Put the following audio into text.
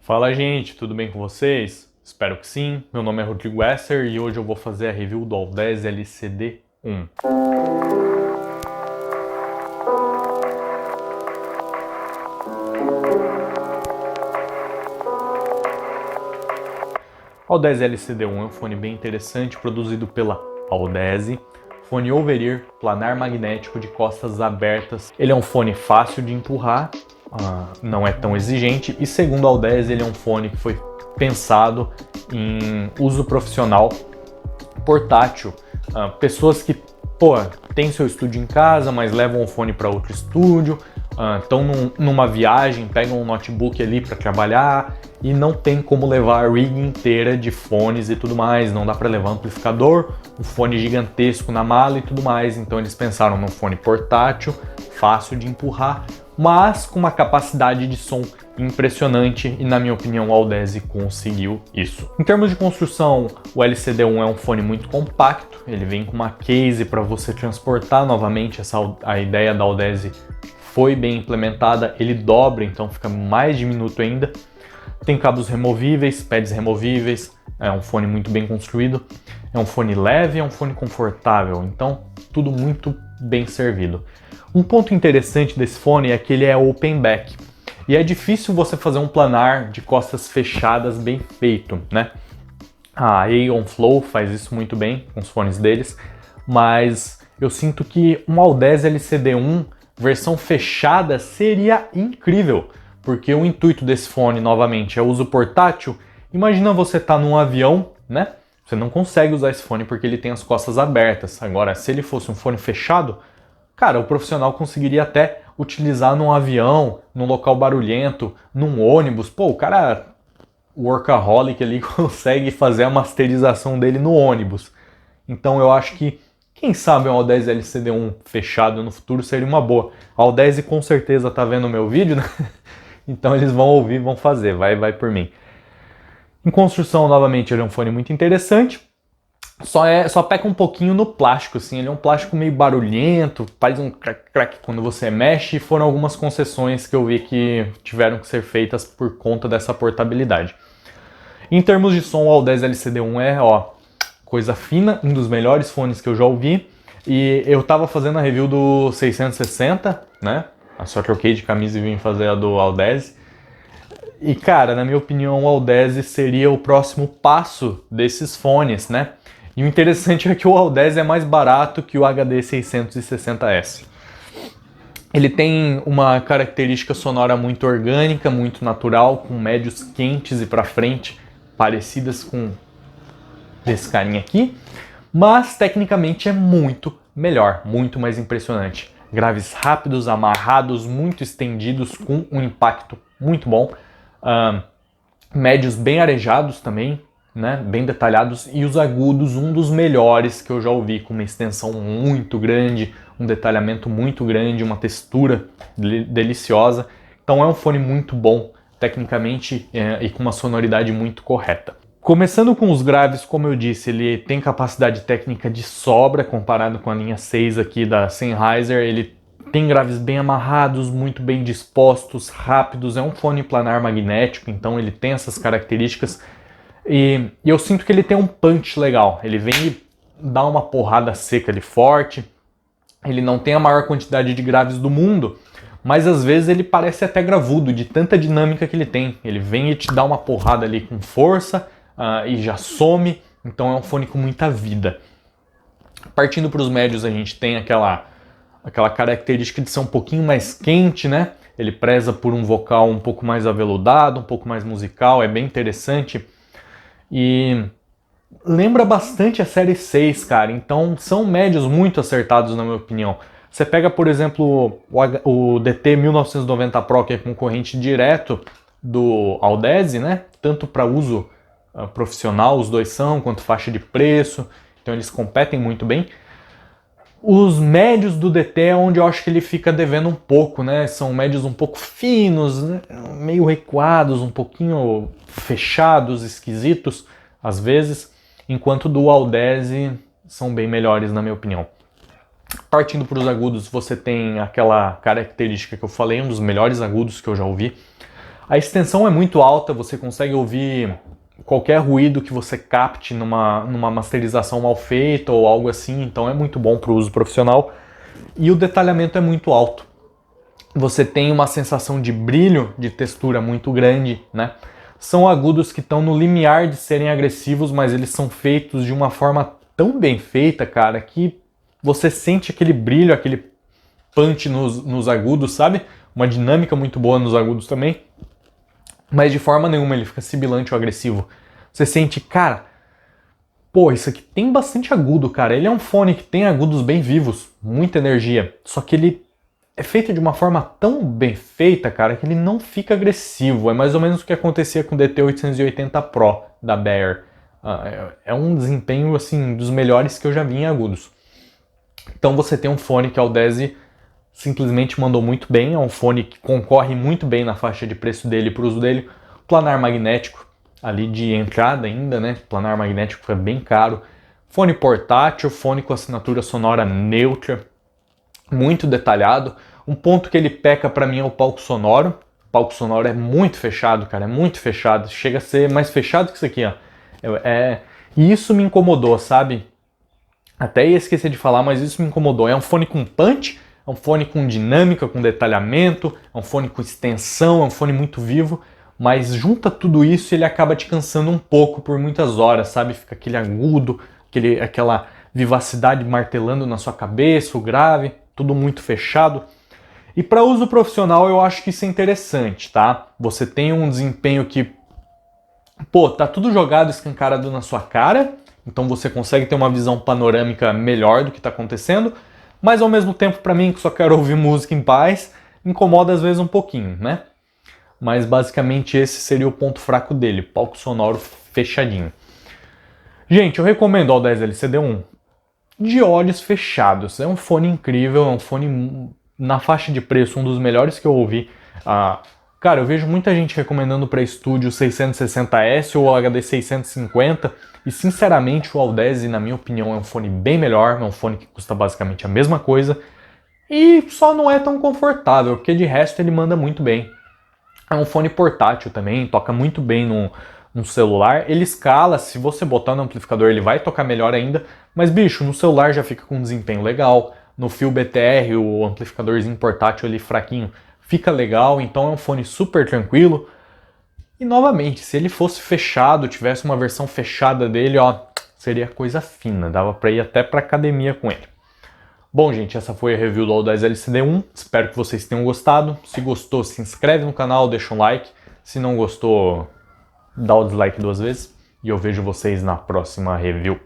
Fala, gente, tudo bem com vocês? Espero que sim. Meu nome é Rodrigo Esser e hoje eu vou fazer a review do Audeze LCD1. O Audeze LCD1 é um fone bem interessante, produzido pela Audeze. Fone over-ear, planar magnético de costas abertas. Ele é um fone fácil de empurrar, não é tão exigente e, segundo a Audeze, ele é um fone que foi pensado em uso profissional portátil. Pessoas que, tem seu estúdio em casa, mas levam o fone para outro estúdio, estão numa viagem, pegam um notebook ali para trabalhar e não tem como levar a rig inteira de fones e tudo mais, não dá para levar amplificador, um fone gigantesco na mala e tudo mais, então eles pensaram num fone portátil, fácil de empurrar, mas com uma capacidade de som impressionante e, na minha opinião, o Audeze conseguiu isso. Em termos de construção, o LCD1 é um fone muito compacto, ele vem com uma case para você transportar novamente, a ideia da Audeze foi bem implementada, ele dobra, então fica mais diminuto ainda. Tem cabos removíveis, pads removíveis, é um fone muito bem construído, é um fone leve, é um fone confortável, então tudo muito bem servido. Um ponto interessante desse fone é que ele é open back, e é difícil você fazer um planar de costas fechadas bem feito, né? A Aeon Flow faz isso muito bem com os fones deles, mas eu sinto que um Audeze LCD1 versão fechada seria incrível, porque o intuito desse fone, novamente, é uso portátil. Imagina você estar num avião, né? Você não consegue usar esse fone porque ele tem as costas abertas. Agora, se ele fosse um fone fechado, cara, o profissional conseguiria até utilizar num avião, num local barulhento, num ônibus. Pô, o cara, o workaholic ali, consegue fazer a masterização dele no ônibus. Então eu acho que, quem sabe um Audeze LCD1 fechado no futuro seria uma boa. A Audeze com certeza tá vendo o meu vídeo, né? Então eles vão ouvir, vão fazer, vai por mim. Em construção, novamente, ele é um fone muito interessante. Só peca um pouquinho no plástico, assim, ele é um plástico meio barulhento, faz um crack quando você mexe, e foram algumas concessões que eu vi que tiveram que ser feitas por conta dessa portabilidade. Em termos de som, o Audeze LCD1 é, coisa fina, um dos melhores fones que eu já ouvi. E eu tava fazendo a review do 660, né? Só troquei de camisa e vim fazer a do Audeze. E, cara, na minha opinião, o Audeze seria o próximo passo desses fones, né? E o interessante é que o Audeze é mais barato que o HD 660S. Ele tem uma característica sonora muito orgânica, muito natural, com médios quentes e para frente, parecidas com desse carinha aqui, mas tecnicamente é muito melhor, muito mais impressionante. Graves rápidos, amarrados, muito estendidos, com um impacto muito bom. Médios bem arejados também, né? Bem detalhados, e os agudos, um dos melhores que eu já ouvi, com uma extensão muito grande, um detalhamento muito grande, uma textura deliciosa. Então é um fone muito bom tecnicamente e com uma sonoridade muito correta. Começando com os graves, como eu disse, ele tem capacidade técnica de sobra comparado com a linha 6 aqui da Sennheiser. Ele tem graves bem amarrados, muito bem dispostos, rápidos. É um fone planar magnético, então ele tem essas características. E eu sinto que ele tem um punch legal. Ele vem e dá uma porrada seca ali forte. Ele não tem a maior quantidade de graves do mundo, mas às vezes ele parece até gravudo, de tanta dinâmica que ele tem. Ele vem e te dá uma porrada ali com força, e já some, então é um fone com muita vida. Partindo para os médios, a gente tem aquela característica de ser um pouquinho mais quente, né? Ele preza por um vocal um pouco mais aveludado, um pouco mais musical, é bem interessante. E lembra bastante a série 6, cara, então são médios muito acertados na minha opinião. Você pega, por exemplo, o DT 1990 Pro, que é concorrente direto do Audeze, né? Tanto para uso profissional, os dois são, quanto faixa de preço, então eles competem muito bem. Os médios do DT é onde eu acho que ele fica devendo um pouco, né? São médios um pouco finos, né? Meio recuados, um pouquinho fechados, esquisitos, às vezes, enquanto do Audeze são bem melhores, na minha opinião. Partindo para os agudos, você tem aquela característica que eu falei, um dos melhores agudos que eu já ouvi. A extensão é muito alta, você consegue ouvir qualquer ruído que você capte numa masterização mal feita ou algo assim, então é muito bom para o uso profissional. E o detalhamento é muito alto. Você tem uma sensação de brilho, de textura muito grande, né? São agudos que estão no limiar de serem agressivos, mas eles são feitos de uma forma tão bem feita, cara, que você sente aquele brilho, aquele punch nos agudos, sabe? Uma dinâmica muito boa nos agudos também. Mas de forma nenhuma ele fica sibilante ou agressivo. Você sente, cara, pô, isso aqui tem bastante agudo, cara. Ele é um fone que tem agudos bem vivos, muita energia. Só que ele é feito de uma forma tão bem feita, cara, que ele não fica agressivo. É mais ou menos o que acontecia com o DT880 Pro da Beyer. É um desempenho, assim, dos melhores que eu já vi em agudos. Então você tem um fone que a Audeze simplesmente mandou muito bem, é um fone que concorre muito bem na faixa de preço dele para o uso dele. Planar magnético, ali de entrada ainda, né? Planar magnético foi bem caro. Fone portátil, fone com assinatura sonora neutra, muito detalhado. Um ponto que ele peca para mim é o palco sonoro. O palco sonoro é muito fechado, cara, é muito fechado. Chega a ser mais fechado que isso aqui, ó. E isso me incomodou, sabe? Até ia esquecer de falar, mas isso me incomodou. É um fone com punch, é um fone com dinâmica, com detalhamento, é um fone com extensão, é um fone muito vivo, mas junta tudo isso e ele acaba te cansando um pouco por muitas horas, sabe? Fica aquele agudo, aquela vivacidade martelando na sua cabeça, o grave, tudo muito fechado. E para uso profissional eu acho que isso é interessante, tá? Você tem um desempenho que, pô, tá tudo jogado, escancarado na sua cara, então você consegue ter uma visão panorâmica melhor do que está acontecendo, mas ao mesmo tempo, para mim, que só quero ouvir música em paz, incomoda às vezes um pouquinho, né? Mas basicamente esse seria o ponto fraco dele, palco sonoro fechadinho. Gente, eu recomendo o Audeze LCD1 de olhos fechados. É um fone incrível, é um fone na faixa de preço, um dos melhores que eu ouvi. Cara, eu vejo muita gente recomendando para estúdio 660S ou HD 650 e sinceramente o Audeze, na minha opinião, é um fone bem melhor, é um fone que custa basicamente a mesma coisa e só não é tão confortável, porque de resto ele manda muito bem. É um fone portátil também, toca muito bem no celular, ele escala, se você botar no amplificador ele vai tocar melhor ainda, mas bicho, no celular já fica com um desempenho legal, no fio BTR, o amplificadorzinho portátil ali fraquinho, fica legal, então é um fone super tranquilo. E novamente, se ele fosse fechado, tivesse uma versão fechada dele, ó, seria coisa fina, dava para ir até para academia com ele. Bom, gente, essa foi a review do Audeze LCD1, espero que vocês tenham gostado. Se gostou, se inscreve no canal, deixa um like. Se não gostou, dá o dislike 2 vezes. E eu vejo vocês na próxima review.